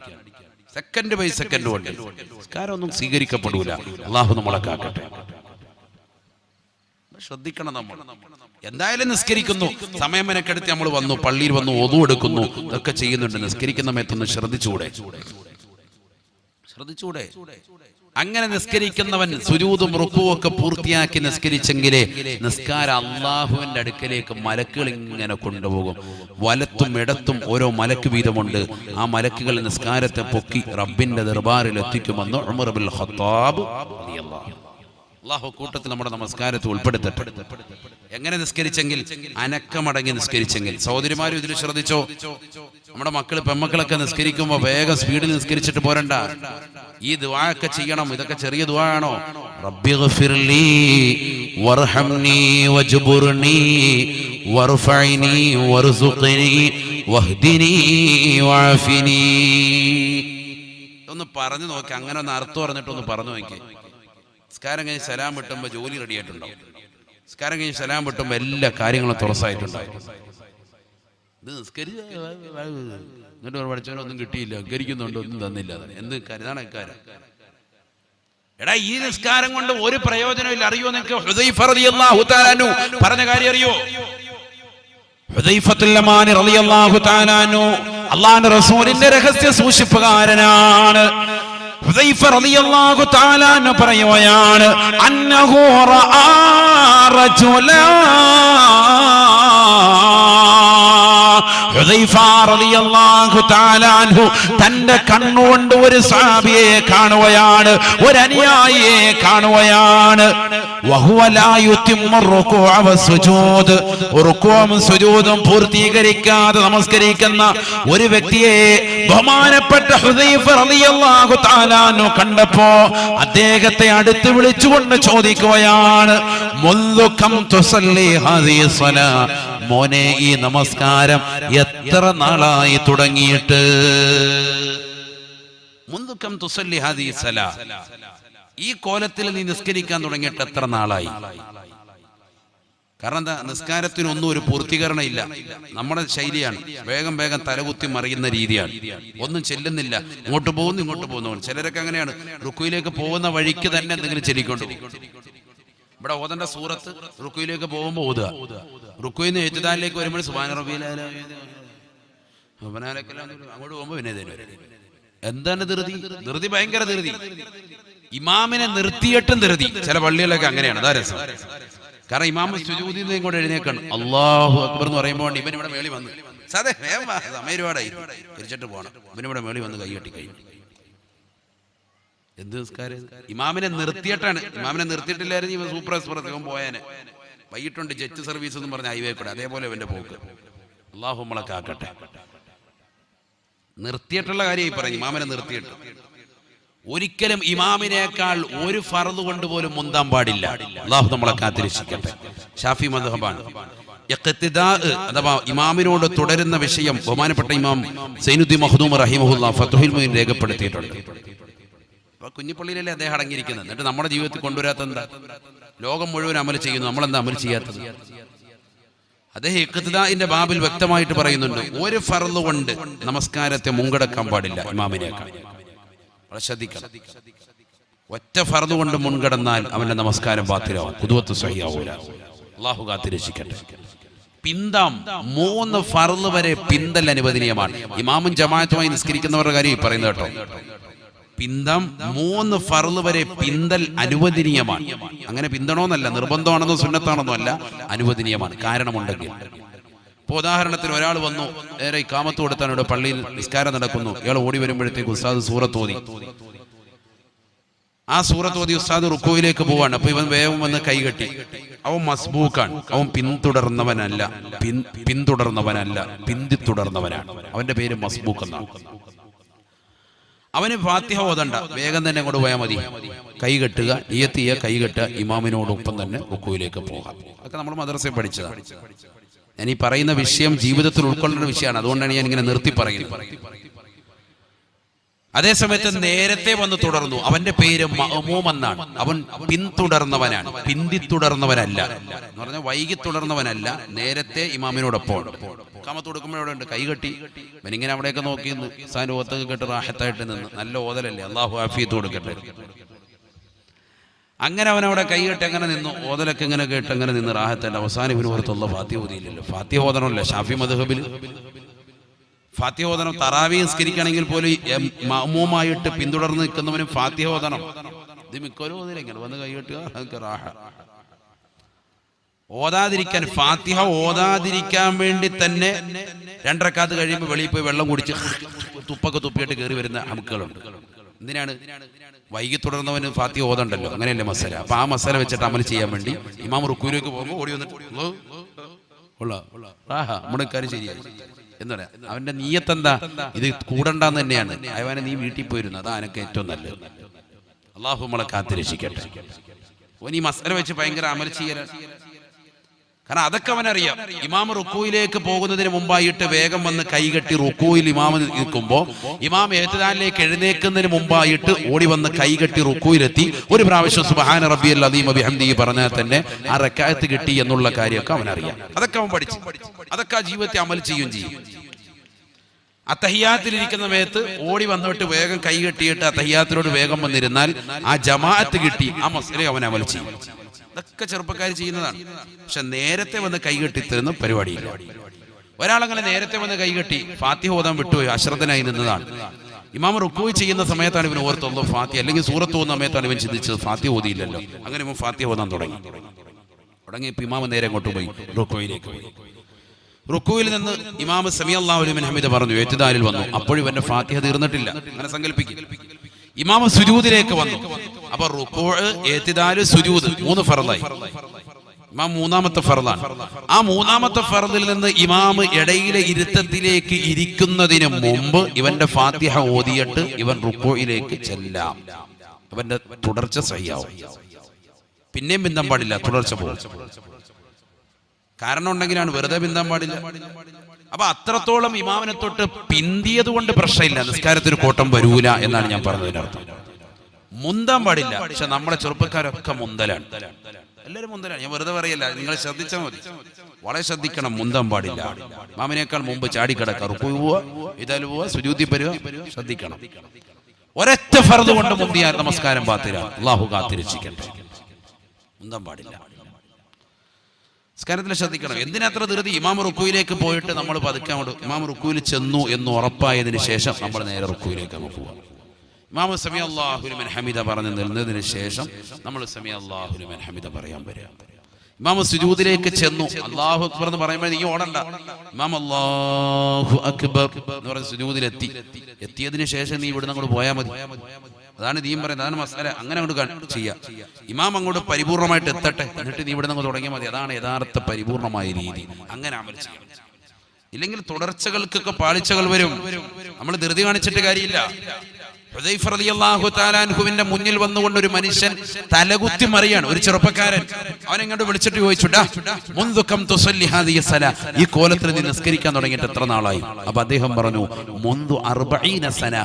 സെക്കൻഡ് ബൈ സെക്കൻഡ് കൊണ്ട്. നിസ്കാരം ഒന്നും സ്വീകരിക്കപ്പെടൂല. അള്ളാഹു നമ്മളെ കാക്കട്ടെ. ശ്രദ്ധിക്കണം. നമ്മൾ എന്തായാലും നിസ്കരിക്കുന്നു, സമയം മെനക്കെടുത്ത് നമ്മൾ വന്നു, പള്ളിയിൽ വന്നു, ഒതു എടുക്കുന്നു, ഇതൊക്കെ ചെയ്യുന്നുണ്ട്. നിസ്കരിക്കുന്ന സമയത്തൊന്ന് ശ്രദ്ധിച്ചുകൂടെ? അങ്ങനെ നിസ്കരിക്കുന്നവൻ സുജൂദും റുക്കുവും ഒക്കെ പൂർത്തിയാക്കി നിസ്കരിച്ചെങ്കിലേ നിസ്കാരം അള്ളാഹുവിന്റെ അടുക്കലേക്ക് മലക്കുകൾ ഇങ്ങനെ കൊണ്ടുപോകും. വലത്തും ഇടത്തും ഓരോ മലക്ക് വീതമുണ്ട്. ആ മലക്കുകൾ നിസ്കാരത്തെ പൊക്കി റബ്ബിന്റെ ദർബാറിൽ എത്തിക്കുമെന്ന് ഉമർ ഇബ്നുൽ ഖത്താബ് റളിയല്ലാഹു അൻഹു. അള്ളാഹു കൂട്ടത്തിൽ നമ്മുടെ നമസ്കാരത്തിൽ ഉൾപ്പെടുത്തട്ടെ. എങ്ങനെ നിസ്കരിച്ചെങ്കിൽ? അനക്കമടങ്ങി നിസ്കരിച്ചെങ്കിൽ. സഹോദരിമാരും ഇതിൽ ശ്രദ്ധിച്ചോ, നമ്മുടെ മക്കള് പെമ്മക്കളൊക്കെ നിസ്കരിക്കുമ്പോ വേഗം സ്പീഡിൽ നിസ്കരിച്ചിട്ട് പോരണ്ട. ഈ ദുആ ഒക്കെ ചെയ്യണം. ഇതൊക്കെ ചെറിയ ദുആ ആണോ? റബ്ബിഗ്ഫിർലി വർഹംനി വജ്ബുർനി വർഫഅനി വർസുഖ്നി വഹ്ദിനി വഅഫിനി. ഒന്ന് പറഞ്ഞു നോക്കി, അങ്ങനെ ഒന്ന് അർത്ഥം പറഞ്ഞിട്ടൊന്ന് പറഞ്ഞു നോക്കി. നിസ്കാരം കഴിഞ്ഞ് സലാം വിട്ടുമ്പോൾ ജോലി റെഡി ആയിട്ടുണ്ടാവും. നിസ്കാരം കഴിഞ്ഞ് സലാം വിട്ടുമ്പോൾ എല്ലാ കാര്യങ്ങളും തുറസായിട്ടുണ്ടാവും. ഇത് നിസ്കരിച്ച് എന്നിട്ട് പഠിച്ചവനൊന്നും കിട്ടിയില്ല, കരിക്കുന്നുണ്ടോ ഒന്നും തന്നില്ല. എന്ത് കരുതാണ് ഇക്കാരം? എടാ, ഈ നിസ്കാരം കൊണ്ട് ഒരു പ്രയോജനമില്ല. അറിയോ നിങ്ങൾക്ക്? ഹുദൈഫ റളിയല്ലാഹു തആല അൻഹു പറഞ്ഞ കാര്യം അറിയോ? ഹുദൈഫത്തുൽ യമാനി റളിയല്ലാഹു തആല അൻഹു അല്ലാഹുവിന്റെ റസൂലിന്റെ രഹസ്യ സൂക്ഷിപ്പുകാരനാണ്. ഹുദൈഫ റളിയല്ലാഹു തആല അൻഹു പറയുകയാണ്, അന്നഹു റആ റജുലാ. ഹുദൈഫ റളിയല്ലാഹു തആല അൻഹു തന്റെ കണ്ണുകൊണ്ട് ഒരു സഹാബിയെ കാണുകയാണ്, ഒരു അനുയായിയെ കാണുകയാണ്. വഹുവ ലാ യുതിമ്മു റുകൂഅ വസ്സുജൂദ്. റുകൂഉം സുജൂദും പൂർത്തീകരിക്കാതെ നമസ്കരിക്കുന്ന ഒരു വ്യക്തിയെ ബഹുമാനപ്പെട്ട ഹുദൈഫ റളിയല്ലാഹു തആല അൻഹു കണ്ടപ്പോ അദ്ദേഹത്തെ അടുത്ത് വിളിച്ചുകൊണ്ട് ചോദിക്കുകയാണ്, മുല്ലു കം തുസല്ലി ഹാദിഹി സ്വലാ. മോനെ, ഈ നമസ്കാരം എത്ര നാളായി തുടങ്ങിയിട്ട്? മുല്ലു കം തുസല്ലി ഹാദിഹി സ്വലാ. ഈ കോലത്തിൽ നീ നിസ്കരിക്കാൻ തുടങ്ങിയിട്ട് എത്ര നാളായി? കാരണം എന്താ? നിസ്കാരത്തിനൊന്നും ഒരു പൂർത്തീകരണം ഇല്ല. നമ്മുടെ ശൈലിയാണ് വേഗം വേഗം തലകുത്തി മറിയുന്ന രീതിയാണ്. ഒന്നും ചെല്ലുന്നില്ല, ഇങ്ങോട്ട് പോകുന്നു ഇങ്ങോട്ട് പോകുന്നു. ചിലരൊക്കെ അങ്ങനെയാണ്, റുക്കുയിലേക്ക് പോകുന്ന വഴിക്ക് തന്നെ എന്തെങ്കിലും ചെല്ലിക്കൊണ്ട് പോകും. ഇവിടെ ഓതേണ്ട സൂറത്ത് റുക്കുയിലേക്ക് പോകുമ്പോൾ ഓതുക, റുക്കുയിൽ നിന്ന് എഴുതാനിലേക്ക് വരുമ്പോൾ സുബ്ഹാന റബ്ബിയൽ അഅ്ലാ അങ്ങോട്ട് പോകുമ്പോൾ പിന്നെ എന്താണ് ധൃതി? ധൃതി, ഭയങ്കര ധൃതി. ഇമാമിനെ നിർത്തിയിട്ടും ധൃതി. ചില പള്ളികളിലൊക്കെ അങ്ങനെയാണ്. അതാ രസം. കാരണം ഇമാമ സുജൂദിൽ നിന്ന് ഇങ്ങോട്ട് എഴുന്നേക്കാണ്, അല്ലാഹു അക്ബർ എന്ന് പറയുമ്പോൾ ഇവൻ ഇവിടെ മേളി വന്ന് സമയരുപാടായി തിരിച്ചിട്ട് പോകണം. ഇവനിവിടെ മേളി വന്ന് കൈകെട്ടി കഴിഞ്ഞു. എന്ത് നിസ്കാരം? ഇമാമിനെ നിർത്തിയിട്ടാണ്. ഇമാമിനെ നിർത്തിയിട്ടില്ലായിരുന്നു ഇവൻ സൂപ്പർ എക്സ്പ്രസ് ഇവൻ പോയാനെ. വൈകിട്ടുണ്ട് ജെറ്റ് സർവീസ് എന്ന് പറഞ്ഞ ഹൈവേ കൂടെ. അതേപോലെ ഇവന്റെ പോക്ക്. അല്ലാഹു നമ്മളെ കാക്കട്ടെ. നിർത്തിയിട്ടുള്ള കാര്യം ഈ പറയും, ഇമാമിനെ നിർത്തിയിട്ട്. ഒരിക്കലും ഇമാമിനേക്കാൾ ഒരു ഫർദ് കൊണ്ട് പോലും മുന്താൻ പാടില്ല. അല്ലാഹു നമ്മളെ കാത്തിരക്ഷിക്കട്ടെ. ഷാഫി മദ്ഹബാണ്. ഇഖ്തിദാ അഥവാ ഇമാമിനോട് തുടരുന്ന വിഷയം ബഹുമാനപ്പെട്ട ഇമാം സൈനുദ്ദീൻ മഖ്ദൂം റഹിമഹുല്ലാഹ് ഫത്ഹുൽ മുഈൻ രേഖപ്പെടുത്തിയിട്ടുണ്ട്. അപ്പൊ കുഞ്ഞിപ്പള്ളിയിലല്ലേ അദ്ദേഹം അടങ്ങിയിരിക്കുന്നത്. എന്നിട്ട് നമ്മുടെ ജീവിതത്തിൽ കൊണ്ടുവരാത്ത എന്താ? ലോകം മുഴുവൻ അമൽ ചെയ്യുന്നു, നമ്മളെന്താ അമൽ ചെയ്യാത്തത്? അദ്ദേഹം ഇഖ്തിദാഇന്റെ ബാബിൽ വ്യക്തമായിട്ട് പറയുന്നുണ്ട്, ഒരു ഫർദ് കൊണ്ട് നമസ്കാരത്തെ മുൻകടക്കാൻ പാടില്ല ഇമാമിനേക്കാൾ. ശ്രദ്ധിക്കണം. ഒറ്റ ഫർദ് കൊണ്ട് മുൻകടന്നാൽ അവന്റെ നമസ്കാരം ബാത്തിലാവും, ഖുദ്വത്ത് സഹിയാവൂല. അല്ലാഹു കാത്തിരക്ഷിക്കട്ടെ. പിന്താം 3 ഫർദ് വരെ പിന്തൽ അനുവദനീയമാണ്. ഇമാമും ജമാഅത്തുമായി നിസ്കരിക്കുന്നവരുടെ കാര്യം പറയുന്നത് കേട്ടോ. പിന്തം 3 ഫർദ് വരെ പിന്തൽ അനുവദനീയമാണ്. അങ്ങനെ പിന്തണോന്നല്ല, നിർബന്ധമാണെന്നോ സുന്നത്താണെന്നോ അല്ല, അനുവദനീയമാണ്. കാരണമുണ്ടെങ്കിൽ. ഇപ്പൊ ഉദാഹരണത്തിന് ഒരാൾ വന്നു, നേരെ ഇഖാമത്ത് കൊടുത്താണ്, ഇവിടെ പള്ളിയിൽ നിസ്കാരം നടക്കുന്നു. ഇയാൾ ഓടി വരുമ്പോഴത്തേക്ക് ഉസ്താദ് സൂറത്ത് ഓതി. ആ സൂറത്ത് ഓതി ഉസ്താദ് റുക്കോയിലേക്ക് പോവാണ്. അപ്പൊ ഇവൻ വേഗം വന്ന് കൈകെട്ടി. അവൻ മസ്ബൂക്കാണ്. അവൻ പിന്തുടർന്നവനല്ല, പിന്തുടർന്നവനാണ്. അവന്റെ പേര് മസ്ബൂക്ക് എന്നാണ്. അവന് ഫാത്തിഹ ഓതണ്ട, വേഗം തന്നെ അങ്ങോട്ട് പോയാൽ മതി. കൈകെട്ടുക, നിയത്തിയ കൈകെട്ടുക, ഇമാമിനോടൊപ്പം തന്നെ റുക്കോയിലേക്ക് പോകാം. അതൊക്കെ നമ്മൾ മദ്രസയിൽ പഠിച്ചതാണ്. ഞാൻ ഈ പറയുന്ന വിഷയം ജീവിതത്തിൽ ഉൾക്കൊള്ളേണ്ട വിഷയമാണ്. അതുകൊണ്ടാണ് ഞാൻ ഇങ്ങനെ നിർത്തി പറയുന്നത്. അതേസമയത്ത് നേരത്തെ വന്ന് തുടർന്നു, അവന്റെ പേര് മഅ്മൂം എന്നാണ്. അവൻ പിന്തുടർന്നവനാണ്, പിന്തിത്തുടർന്നവനല്ല എന്ന് പറഞ്ഞാൽ വൈകി തുടർന്നവനല്ല, നേരത്തെ ഇമാമിനോടൊപ്പം. കാമത്ത് കൊടുക്കുമ്പോൾ അവിടെ ഉണ്ട്, കൈകെട്ടി. ഇവനിങ്ങനെ അവിടെയൊക്കെ നോക്കി നിന്ന് സാധനം ഓത്തൊക്കെ കേട്ട് റാഹത്തായിട്ട് നിന്ന്. നല്ല ഓതലല്ലേ, അല്ലാഹു ആഫിയത്ത് കൊടുക്കട്ടെ. അങ്ങനെ അവനവിടെ കൈകെട്ടി അങ്ങനെ നിന്നു. ഓതലൊക്കെ ഇങ്ങനെ കേട്ട് അങ്ങനെ നിന്ന് റാഹത്തല്ല. അവസാനം ഇവന് പുറത്തുള്ള ഫാത്തിഹ ഓതിയില്ലല്ലോ. ഫാത്തിഹ ഓതണമല്ല ഷാഫി മദ്ഹബിൽ. ഫാത്തിഹ ഓതണം. തറാവീഹ് നിസ്കരിക്കണമെങ്കിൽ പോലും മഅ്മൂമായിട്ട് പിന്തുടർന്ന് നിൽക്കുന്നവനും ഫാത്തിഹ ഓതണം. ഇത് മിക്കവരും ഓതില്ല, ഇങ്ങനെ വന്ന് കൈകെട്ടുക, അതൊക്കെ റാഹ. ഓതാതിരിക്കാൻ, ഫാത്തിഹ ഓതാതിരിക്കാൻ വേണ്ടി തന്നെ 2 റക്അത്ത് കഴിയുമ്പോൾ വെളിയിൽ പോയി വെള്ളം കുടിച്ച് തുപ്പൊക്കെ തുപ്പിയിട്ട് കയറി വരുന്ന ഹമുക്കുകളുണ്ട്. എന്തിനാണ്? വൈകി തുടർന്നവന് ഫാത്തിഹ ഓതണ്ടല്ലോ, അങ്ങനെയല്ലേ മസല. അപ്പൊ ആ മസല വെച്ചിട്ട് അമൽ ചെയ്യാൻ വേണ്ടി ഇമാം റുക്കൂയിലേക്ക് പോകുമ്പോൾ ഓടി വന്നിട്ട് നമ്മുടെ കാര്യം ശരിയായി എന്ന് പറയാം. അവന്റെ നീയത്ത് എന്താ? ഇത് കൂടണ്ടെന്ന് തന്നെയാണ്. അവനെ നീ വീട്ടിൽ പോയിരുന്നു, അതാ എനിക്ക് ഏറ്റവും നല്ലത്. അള്ളാഹു നമ്മളെ കാത്തിരക്ഷിക്കട്ടെ. ഓൻ ഈ മസല വെച്ച് ഭയങ്കര അമൽ ചെയ്യലാണ്. കാരണം അതൊക്കെ അവനറിയാം. ഇമാം റുക്കൂയിലേക്ക് പോകുന്നതിന് മുമ്പായിട്ട് വേഗം വന്ന് കൈകെട്ടി റുക്കൂയിൽ ഇമാം നിൽക്കുമ്പോ ഇമാം ഇഅ്തിദാലിലേക്ക് എഴുന്നേൽക്കുന്നതിന് മുമ്പായിട്ട് ഓടി വന്ന് കൈകെട്ടി റുക്കൂയിലെത്തി ഒരു പ്രാവശ്യം സുബ്ഹാന റബ്ബിയൽ അദീം ബിഹംദിഹി പറഞ്ഞാൽ തന്നെ ആ റക്അത്ത് കിട്ടി എന്നുള്ള കാര്യമൊക്കെ അവനറിയാം. അതൊക്കെ അവൻ പഠിച്ചു, അതൊക്കെ ആ ജീവിതത്തെ അമൽ ചെയ്യും. അത്തഹിയാത്തിലിരിക്കുന്ന സമയത്ത് ഓടി വന്നിട്ട് വേഗം കൈ കെട്ടിയിട്ട് അത്തഹിയാത്തിലോട് വേഗം വന്നിരുന്നാൽ ആ ജമാഅത്ത് കിട്ടി, ആ മസല അവൻ അമൽ ചെയ്യും. ഇതൊക്കെ ചെറുപ്പക്കാർ ചെയ്യുന്നതാണ്. പക്ഷെ നേരത്തെ വന്ന് കൈകെട്ടിത്തരുന്ന പരിപാടിയില്ല. ഒരാളങ്ങനെ നേരത്തെ വന്ന് കൈകെട്ടി ഫാത്തിഹ ഓതാൻ വിട്ടുപോയി, അശ്രദ്ധനായി നിന്നതാണ്. ഇമാം റുക്കൂഇ ചെയ്യുന്ന സമയത്താണ് ഇവൻ ഓർത്തുള്ളത് ഫാത്തിഹ, അല്ലെങ്കിൽ സൂറത്ത് ഓതുന്ന സമയത്താണ് ഇവൻ ചിന്തിച്ചത് ഫാത്തിഹ ഓതിയില്ലല്ലോ. അങ്ങനെ ഇവൻ ഫാത്തിഹ ഓതാൻ തുടങ്ങിയപ്പോൾ ഇമാം നേരെ അങ്ങോട്ട് പോയി റുക്കൂഇലേക്ക് പോയി. റുക്കൂയിൽ നിന്ന് ഇമാം സമി അല്ലാഹു ലിമൻ ഹമിദ പറഞ്ഞു, ഇഅ്തിദാലിൽ വന്നു. അപ്പോഴും ഇവന്റെ ഫാത്തിഹ തീർന്നിട്ടില്ല. അങ്ങനെ സങ്കല്പിക്കും. ഇമാം സുജൂദിലേക്ക് വന്നു. അപ്പൊ റുക്കൂഅ്, ഇഅ്തിദാൽ, സുജൂദ് 3 ഫർളായി. ഇമാം 3ാമത്തെ ഫർളാണ്. ആ 3ാമത്തെ ഫർളിൽ നിന്ന് ഇമാം ഇടയിലെ ഇരുത്തത്തിലേക്ക് ഇരിക്കുന്നതിന് മുമ്പ് ഇവന്റെ ഫാത്തിഹ ഓതിയിട്ട് ഇവൻ റുക്കൂയിലേക്ക് ചെല്ലാം. അവന്റെ തുടർച്ച സഹിയാവും. പിന്നെയും ബിന്ദം പാടില്ല, തുടർച്ച പോകും. കാരണം ഉണ്ടെങ്കിലാണ്, വെറുതെ ബിന്ദാൻ പാടില്ല. അപ്പൊ അത്രത്തോളം ഇമാമിനെ തൊട്ട് പിന്തിയത് കൊണ്ട് പ്രശ്നമില്ല, നിസ്കാരത്തിന് കോട്ടം വരൂല എന്നാണ് ഞാൻ പറഞ്ഞതിനർത്ഥം. മുന്താൻ പാടില്ല. പക്ഷെ നമ്മളെ ചെറുപ്പക്കാരൊക്കെ മുന്തലാണ്, എല്ലാവരും മുന്തലാണ്. ഞാൻ വെറുതെ പറയല്ല, നിങ്ങൾ ശ്രദ്ധിച്ചാൽ മതി, വളരെ ശ്രദ്ധിക്കണം. മുന്താൻ പാടില്ല. ഇമാമിനേക്കാൾ മുമ്പ് ചാടിക്കിടക്കുക, റുക്കൂഇ പോവുക, ഇഅ്തിദാൽ പോവുക, സുജൂദിൽ വരിക, ശ്രദ്ധിക്കണം. ഒരൊറ്റ ഫർദ് കൊണ്ട് മുന്തിയാൽ നമസ്കാരം ബാത്തില. അല്ലാഹു കാത്തിരക്ഷിക്കട്ടെ. മുന്താൻ പാടില്ല. നിസ്കാരത്തിൽ ശ്രദ്ധിക്കണം. എന്തിനത്ര ധൃതി? ഇമാം റുക്കൂയിലേക്ക് പോയിട്ട് നമ്മൾ പതുക്കെ അങ്ങോട്ട് ഇമാം റുക്കൂയിൽ ചെന്നു എന്ന് ഉറപ്പായതിനു ശേഷം നമ്മൾ നേരെ റുക്കൂയിലേക്ക് അങ്ങ് പോവാം. ഇമാം സമി അല്ലാഹു ലിമൻ ഹമിദ പറഞ്ഞു നിന്നതിന് ശേഷം നമ്മൾ സമി അല്ലാഹു ലിമൻ ഹമിദ പറയാൻ വരിക. ഇമാം സുജൂദിലേക്ക് ചെന്നു, അല്ലാഹു അക്ബർ എന്ന് പറയുമ്പോൾ നീ ഓടണ്ട. ഇമാം അല്ലാഹു അക്ബർ എന്ന് പറഞ്ഞ് സുജൂദിലെത്തി. എത്തിയതിനു ശേഷം നീ ഇവിടുന്ന് അങ്ങോട്ട് പോയാൽ മതി. അതാണ് ദീൻ പറയുന്നത്, അതാണ് മസല. അങ്ങനെ അങ്ങോട്ട് ചെയ്യാം. ഇമാം അങ്ങോട്ട് പരിപൂർണമായിട്ട് എത്തട്ടെ, എന്നിട്ട് നീ ഇവിടെ നിന്ന് തുടങ്ങിയാൽ മതി. അതാണ് യഥാർത്ഥ പരിപൂർണമായ രീതി. അങ്ങനെ അമൽ ചെയ്യാം. ഇല്ലെങ്കിൽ തുടർച്ചകൾക്കൊക്കെ പാളിച്ചകൾ വരും. നമ്മൾ ധൃതി കാണിച്ചിട്ട് കാര്യമില്ല. ഹുദൈഫ റളിയല്ലാഹു തആല അൻഹുവിന്റെ മുന്നിൽ വന്നുകൊണ്ട് ഒരു മനുഷ്യൻ തലകുത്തി മറിയാണ്, ഒരു ചെറുപ്പക്കാരൻ. അവനെങ്ങോട്ട് വിളിച്ചിട്ട് ചോദിച്ചുടാ, മുൻദുകം തുസല്ലി ഹാദിഹി സലാ, ഈ കോലത്തിൽ നീ നിസ്കരിക്കാൻ തുടങ്ങിയിട്ട് എത്ര നാളായി? അപ്പൊ അദ്ദേഹം പറഞ്ഞു, മുൻദു 40 സന,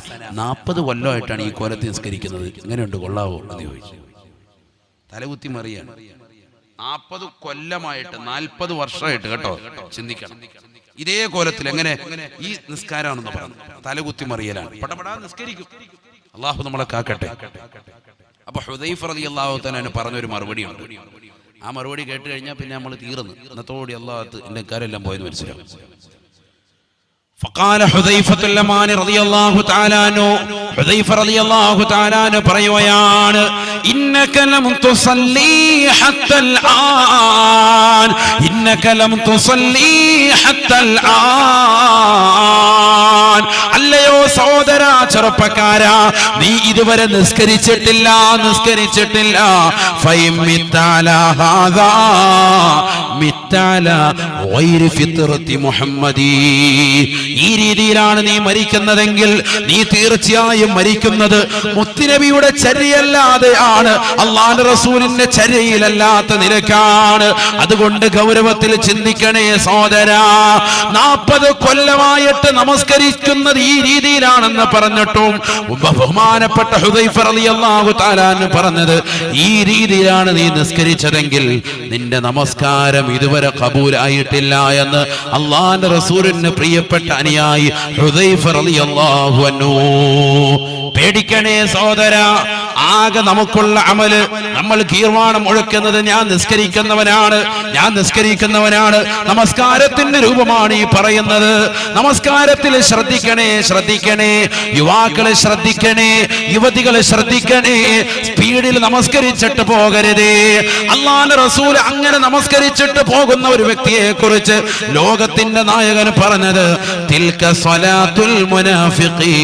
40 കൊല്ലമായിട്ടാണ് ഈ കോലത്തിൽ നിസ്കരിക്കുന്നത്. എങ്ങനെയുണ്ട്, കൊള്ളാവോ എന്ന് ചോദിച്ചു. തലകുത്തി മറിയാണ്. 40 കൊല്ലമായിട്ട്, 40 വർഷമായിട്ട് കേട്ടോ, ചിന്തിക്കണം. ഇതേ കോലത്തിൽ എങ്ങനെ ഈ നിസ്കാരാണെന്ന് പറഞ്ഞു, തലകുത്തി മറിയലാണ്. പടപടാ നിസ്കരിക്കും. അള്ളാഹു നമ്മളെ കാക്കട്ടെ. അപ്പൊ ഹുദൈഫ റളിയല്ലാഹു തആല പറഞ്ഞൊരു മറുപടിയുണ്ട്. ആ മറുപടി കേട്ട് കഴിഞ്ഞാൽ പിന്നെ നമ്മൾ തീർന്നു. ഇന്നത്തോടെ അള്ളാഹു എന്റെ കാര്യമെല്ലാം പോയെന്ന് മനസ്സിലാവും. فقال حذيفة اليماني رضي الله تعالى عنه, حذيفة رضي الله تعالى عنه പറയുകയാണ്, إنك لم تصلي حتى الآن, إنك لم تصلي حتى الآن. അല്ലയോ സഹോദര ചെറുപ്പക്കാരാ, നീ ഇതുവരെ നിസ്കരിച്ചിട്ടില്ല. ഫൈമിത്താല ഹാദാ മിത്താല ഗൈരി ഫിത്രത്തി മുഹമ്മദി, ഈ രീതിയിലാണ് നീ മരിക്കുന്നതെങ്കിൽ നീ തീർച്ചയായും മരിക്കുന്നത് മുത്തുനബിയുടെ ചര്യയല്ലാതെയാണ്, അല്ലാഹുവിന്റെ റസൂലിന്റെ ചര്യയിലല്ലാത്ത നിലക്കാണ്. അതുകൊണ്ട് ഗൗരവത്തിൽ ചിന്തിക്കണേ സഹോദരാ. 40 കൊല്ലമായിട്ട് നമസ്കരിക്കുന്നത് ഈ രീതിയിലാണെന്ന് പറഞ്ഞിട്ടും ബഹുമാനപ്പെട്ട ഹുദൈഫ റളിയല്ലാഹു തആല പറഞ്ഞത്, ഈ രീതിയിലാണ് നീ നിസ്കരിച്ചതെങ്കിൽ നിന്റെ നമസ്കാരം ഇതുവരെ കബൂലായിട്ടില്ല എന്ന് അല്ലാഹുവിന്റെ റസൂലിന് പ്രിയപ്പെട്ട അനുയായി ഹുദൈഫ റളിയല്ലാഹു അൻഹു. പേടിക്കണേ സഹോദരാ. ആകെ നമുക്കുള്ള അമല്, നമ്മൾ ഗീർവാണം മുഴക്കുന്നത് ഞാൻ നിസ്കരിക്കുന്നവനാണ്. നമസ്കാരത്തിന്റെ രൂപമാണ് ഈ പറയുന്നത്. നമസ്കാരത്തിൽ ശ്രദ്ധിക്കണേ. ശ്രദ്ധിക്കണേ, യുവാക്കളെ ശ്രദ്ധിക്കണേ, യുവതികളെ ശ്രദ്ധിക്കണേ. സ്പീഡിൽ നമസ്കരിച്ചിട്ട് പോകരുതേ. അല്ലാഹുവിന്റെ റസൂൽ അങ്ങനെ നമസ്കരിച്ചിട്ട് പോകുന്ന ഒരു വ്യക്തിയെ കുറിച്ച് ലോകത്തിന്റെ നായകൻ പറഞ്ഞത് തിൽക സ്വലാത്തുൽ മുനാഫിഖി,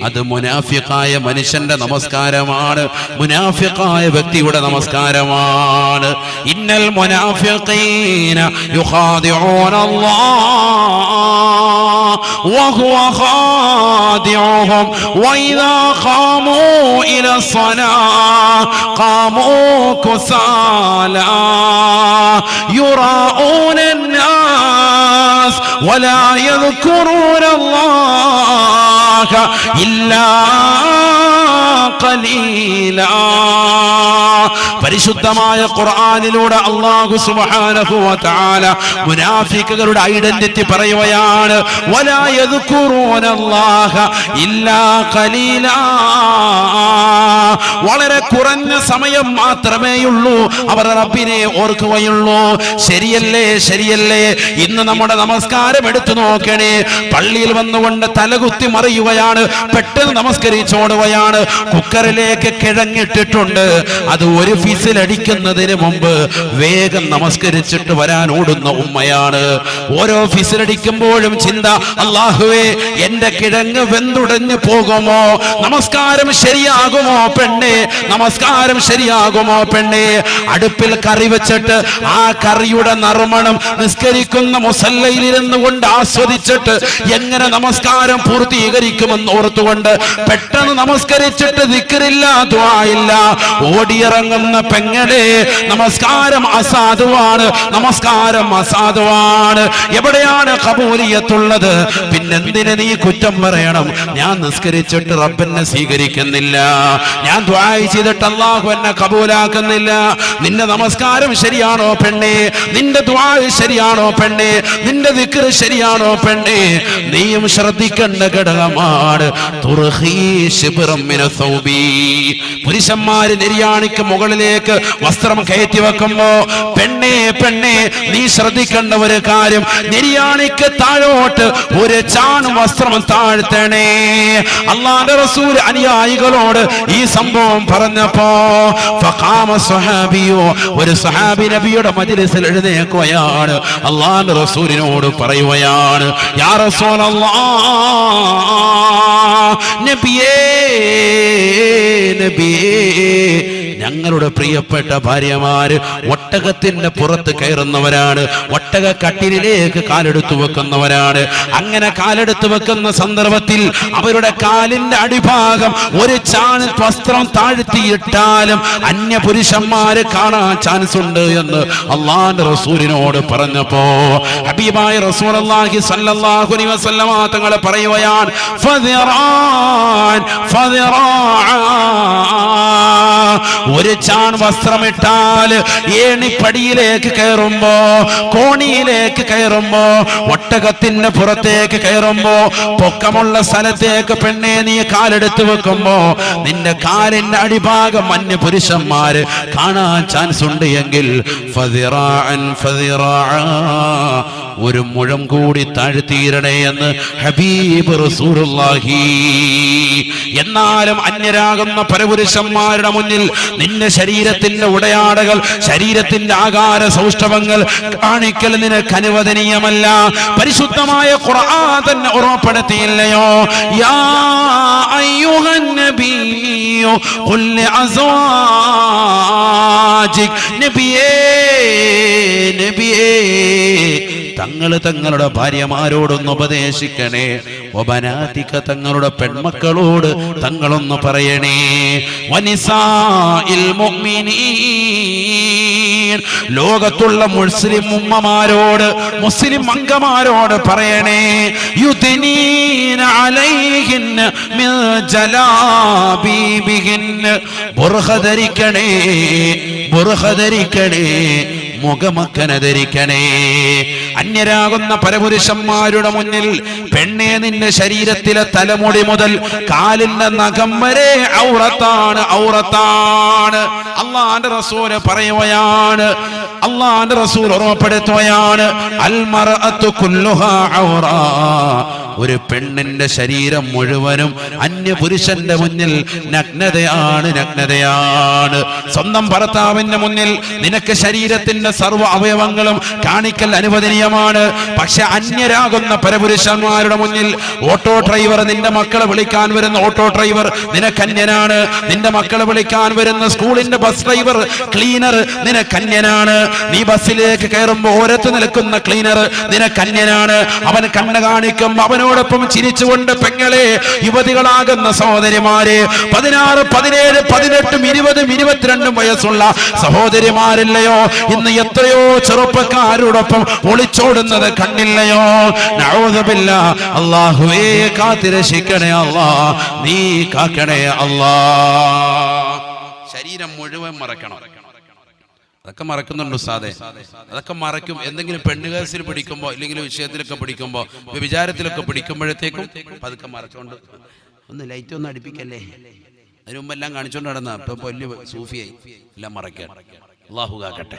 അത് മുനാഫിഖായ മനുഷ്യന്റെ നമസ്കാരമാണ്, മുനാഫിഖായ വ്യക്തിയുടെ നമസ്കാരമാണ്. ഇന്നൽ മുനാഫിഖീന യുഖാദിഊന അല്ലാഹ് വഹുവ ഖാദിഉഹും വഇദാ ഖാമൂ ഇലാ സ്വലാഹ് ഖാമൂ കുസാലാ യുറാഊന الناس ولا يذكرون الله إلا قليلا. പരിശുദ്ധമായ ഖുർആനിലൂടെ അല്ലാഹു സുബ്ഹാനഹു വ തആല മുനാഫിക്കുകളുടെ ഐഡന്റിറ്റി പറയുകയാണ്. വലാ യദ്കുറൂനല്ലാഹ ഇല്ലാ ഖലീലാ, വളരെ കുറഞ്ഞ സമയം മാത്രമേയുള്ളൂ അവർ റബ്ബിനെ ഓർക്കുകയുള്ളൂ. ശരിയല്ലേ, ശരിയല്ലേ? ഇന്ന് നമ്മുടെ നമസ്കാരം എടുത്തു നോക്കണേ. പള്ളിയിൽ വന്നുകൊണ്ട് തലകുത്തി മറിയുകയാണ്, പെട്ടെന്ന് നമസ്കരിച്ചോടുകയാണ്. കുക്കറിലേക്ക് കിഴങ്ങിട്ടിട്ടുണ്ട്, അത് ഒരു ഫിസിലടിക്കുന്നതിന് മുമ്പ് വേഗം നമസ്കരിച്ചിട്ട് വരാൻ ഓടുന്ന ഉമ്മയാണ്. ഓരോ ഫിസിലടിക്കുമ്പോഴും ചിന്ത, അല്ലാഹുവേ എന്റെ കിഴങ്ങ് വെന്തുടഞ്ഞു പോകുമോ, നമസ്കാരം ശരിയാകുമോ പെണ്ണെ, നമസ്കാരം ശരിയാകുമോ പെണ്ണെ. അടുപ്പിൽ കറി വെച്ചിട്ട് ആ കറിയുടെ നറുമണം നിസ്കരിക്കുന്ന മുസല്ലയിൽ ഇരുന്നു കൊണ്ട് ആസ്വദിച്ചിട്ട് എങ്ങനെ നമസ്കാരം പൂർത്തീകരിക്കുമെന്ന് ഓർത്തുകൊണ്ട് പെട്ടെന്ന് നമസ്കരിച്ചിട്ട് ദിക്റില്ല, ദുആ ഇല്ല, ഓടിയിറങ്ങുന്ന പെങ്ങളെ, നമസ്കാരം അസാധുവാണ്, നമസ്കാരം അസാധുവാണ്. എവിടെയാണ് ഖബൂലിയത്തുള്ളത്? പിന്നെന്തിനെ നീ കുറ്റം പറയണം? ഞാൻ നിസ്കരിച്ചിട്ട് റബ്ബെന്നെ സ്വീകരിക്കുന്നില്ല, ഞാൻ ദുആ ചെയ്തിട്ട് അല്ലാഹു എന്നെ കബൂലാക്കുന്നില്ല. നിന്റെ നമസ്കാരം ശരിയാണോ പെണ്ണേ? നിന്റെ ദുആ ശരിയാണോ പെണ്ണേ? നിന്റെ ദിക്ർ ശരിയാണോ പെണ്ണേ? നീയും ശ്രദ്ധിക്കേണ്ട ഘടകമാണ്. പുരുഷന്മാര് നിര്യാണിക്ക് മുകളിലേക്ക് വസ്ത്രം കയറ്റി വെക്കുമ്പോ പെണ്ണേ, പെണ്ണേ നീ ശ്രദ്ധിക്കേണ്ട ഒരു കാര്യം, നിര്യാണിക്ക് താഴോട്ട് ഒരു ചാൺ വസ്ത്രം താഴ്ത്തണേ. അല്ലാഹുവിന്റെ റസൂൽ അനുയായികളോട് ഈ സംഭവം പറഞ്ഞപ്പോ ഫഖാമ സ്വഹാബിയോ, ഒരു സ്വഹാബി നബിയുടെ മജ്ലിസിൽ എഴുന്നേൽക്കുകയാണ്. അല്ലാഹുവിന്റെ റസൂലിനോട് പറയുകയാണ്, യാ റസൂലല്ലാഹ്, നബിയേ, നബിയേ, ഞങ്ങളുടെ പ്രിയപ്പെട്ട ഭാര്യമാര് ഒട്ടകത്തിന്റെ പുറത്ത് കയറുന്നവരാണ്, ഒട്ടക കട്ടിലിലേക്ക് കാലെടുത്തു വെക്കുന്നവരാണ്. അങ്ങനെ കാലെടുത്തു വെക്കുന്ന സന്ദർഭത്തിൽ അവരുടെ കാലിന്റെ അടിഭാഗം ഒരു ചാൺ വസ്ത്രം താഴ്ത്തിയിട്ടാലും അന്യ പുരുഷന്മാര് കാണാൻ ചാൻസ് ഉണ്ട് എന്ന് അല്ലാഹുവിന്റെ റസൂലിനോട് പറഞ്ഞപ്പോ ഹബീബായ റസൂലുള്ളാഹി സ്വല്ലല്ലാഹു അലൈഹി വസല്ലമ തങ്ങൾ പറയുകയാണ്, ഫദിറാൻ ഫദിറാൻ, ഒരു ചാൺ വസ്ത്രമിട്ടാൽ ഏണിപ്പടിയിലേക്ക് കയറുമ്പോ, കോണിയിലേക്ക് കയറുമ്പോ, ഒട്ടകത്തിന്റെ പുറത്തേക്ക് കയറുമ്പോ, പൊക്കമുള്ള സ്ഥലത്തേക്ക് പെണ്ണെ നീ കാലെടുത്ത് വെക്കുമ്പോ നിന്റെ കാലിന്റെ അടിഭാഗം അന്യ പുരുഷന്മാര് കാണാൻ ചാൻസ് ഉണ്ട് എങ്കിൽ ഫദിറാൻ ഫദിറാൻ, ഒരു മുഴം കൂടി താഴ്ത്തിയിരണേ എന്ന് ഹബീബ് റസൂലുള്ളാഹി. എന്നാലും അന്യരാകുന്ന പരപുരുഷന്മാരുടെ മുന്നിൽ നിന്റെ ശരീരത്തിന്റെ ഉടയാടകൾ, ശരീരത്തിന്റെ ആകാര സൗഷ്ഠവങ്ങൾ കാണിക്കൽ നിനക്ക് അനുവദനീയമല്ല. പരിശുദ്ധമായ ഖുർആൻ തന്നെ ഓർമ്മപ്പെടുത്തിയില്ലയോ, യാ അയ്യുഹൻ നബിയ്യു ഖുൽ ലിഅസ്വാജിക്, നബിയേ, നബിയേ, തങ്ങളുടെ ഭാര്യമാരോടൊന്ന് ഉപദേശിക്കണേ. വബനാതിക, തങ്ങളുടെ പെൺമക്കളോട് തങ്ങളൊന്ന് പറയണേ. വനിസാഇൽ മുഅ്മിനീൻ, ലോകത്തുള്ള മുസ്ലിം ഉമ്മമാരോട്, മുസ്ലിം അംഗമാരോട് പറയണേ. യുദ്നീന അലൈഹിന്ന മിൻ ജലാബീബിഹിന്ന, ബുർഖ ധരിക്കണേ, ബുർഖ ധരിക്കണേ, മുഖമക്കന ധരിക്കണേ. അന്യരാകുന്ന പരപുരുഷന്മാരുടെ മുന്നിൽ പെണ്ണെ നിന്റെ ശരീരത്തിലെ തലമുടി മുതൽ കാലിന്റെ നഖം വരെ ഔറത്താണ്, ഔറത്താണ്. അല്ലാഹുവിന്റെ റസൂല് പറയുകയാണ്, അല്ലാഹുവിന്റെ റസൂൽ ഓർമ്മപ്പെടുത്തുകയാണ്, അൽ മർഅതു കുല്ലുഹാ ഔറ, ഒരു പെണ്ണിന്റെ ശരീരം മുഴുവനും അന്യപുരുഷന്റെ മുന്നിൽ നഗ്നതയാണ്. സ്വന്തം ഭർത്താവിന്റെ മുന്നിൽ നിനക്ക് ശരീരത്തിന്റെ സർവ്വ അവയവങ്ങളും കാണിക്കൽ അനുവദനീയമാണ്. പക്ഷെ അന്യരാകുന്ന പരപുരുഷന്മാരുടെ മുന്നിൽ ഓട്ടോ ഡ്രൈവർ, നിന്റെ മക്കളെ വിളിക്കാൻ വരുന്ന ഓട്ടോ ഡ്രൈവർ നിനക്കന്യനാണ്. നിന്റെ മക്കളെ വിളിക്കാൻ വരുന്ന സ്കൂളിന്റെ ബസ് ഡ്രൈവർ, ക്ലീനർ നിനക്കന്യനാണ്. നീ ബസ്സിലേക്ക് കയറുമ്പോൾ ഓരത്ത് നിൽക്കുന്ന ക്ലീനർ നിനക്കന്യനാണ്. അവൻ കണ്ണ് കാണിക്കും, അവനോടൊപ്പം ചിരിച്ചുകൊണ്ട് പെങ്ങളെ, യുവതികളാകുന്ന സഹോദരിമാരെ, 16, 17, 18, 20, 22 വയസ്സുള്ള സഹോദരിമാരില്ലയോ ഇന്ന് എത്രയോ ചെറുപ്പക്കാരോടൊപ്പം ഒളിച്ചോടുന്നത് കണ്ടില്ലയോ? നഊദുബില്ലാ. അല്ലാഹുവേ കാത്തിരക്ഷിക്കണേ അല്ലാ, നീ കാക്കണേ അല്ലാ. ശരീരം മുഴുവൻ മറക്കണം. അതൊക്കെ മറക്കുന്നുണ്ട് ഉസ്താദേ, അതൊക്കെ മറക്കും. എന്തെങ്കിലും പെണ്ണുകേസിൽ പിടിക്കുമ്പോ, ഇല്ലെങ്കിൽ വിഷയത്തിലൊക്കെ പിടിക്കുമ്പോ, വിചാരത്തിലൊക്കെ പിടിക്കുമ്പോഴത്തേക്കും പതുക്കെ മറച്ചോണ്ട്, ഒന്ന് ലൈറ്റ് ഒന്ന് അടുപ്പിക്കല്ലേ, അതിനു മുമ്പെല്ലാം കാണിച്ചോണ്ട് നടന്ന ഇപ്പൊ വലിയ സൂഫിയായി എല്ലാം മറക്കാൻ. അല്ലാഹു കാക്കട്ടെ.